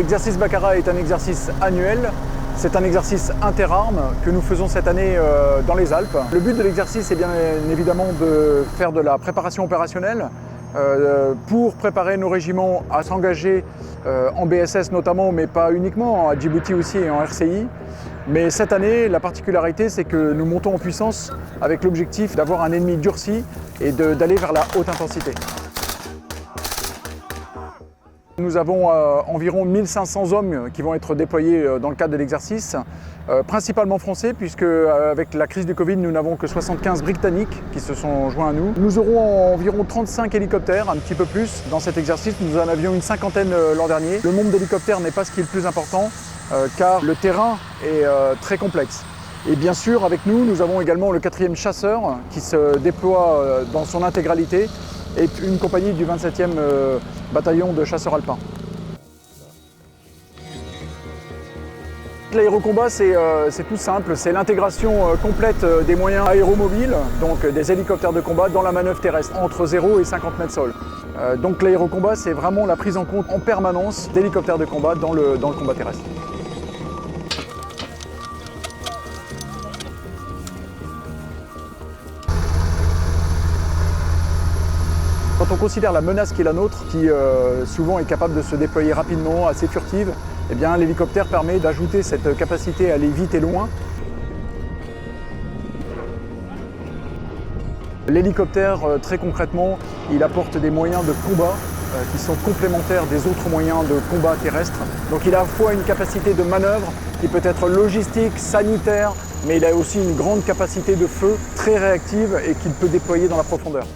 L'exercice Baccarat est un exercice annuel. C'est un exercice interarmes que nous faisons cette année dans les Alpes. Le but de l'exercice est bien évidemment de faire de la préparation opérationnelle pour préparer nos régiments à s'engager en BSS notamment, mais pas uniquement, à Djibouti aussi et en RCI. Mais cette année, la particularité, c'est que nous montons en puissance avec l'objectif d'avoir un ennemi durci et d'aller vers la haute intensité. Nous avons environ 1500 hommes qui vont être déployés dans le cadre de l'exercice, principalement français, puisque avec la crise du Covid, nous n'avons que 75 Britanniques qui se sont joints à nous. Nous aurons environ 35 hélicoptères, un petit peu plus, dans cet exercice. Nous en avions une cinquantaine l'an dernier. Le nombre d'hélicoptères n'est pas ce qui est le plus important, car le terrain est très complexe. Et bien sûr, avec nous, nous avons également le 4e chasseur qui se déploie dans son intégralité et une compagnie du 27e bataillon de chasseurs alpins. L'aérocombat, c'est tout simple, c'est l'intégration complète des moyens aéromobiles, donc des hélicoptères de combat, dans la manœuvre terrestre, entre 0 et 50 mètres sol. Donc l'aérocombat, c'est vraiment la prise en compte en permanence d'hélicoptères de combat dans le combat terrestre. Quand on considère la menace qui est la nôtre, qui souvent est capable de se déployer rapidement, assez furtive, eh bien l'hélicoptère permet d'ajouter cette capacité à aller vite et loin. L'hélicoptère, très concrètement, il apporte des moyens de combat qui sont complémentaires des autres moyens de combat terrestre. Donc il a à la fois une capacité de manœuvre qui peut être logistique, sanitaire, mais il a aussi une grande capacité de feu très réactive et qu'il peut déployer dans la profondeur.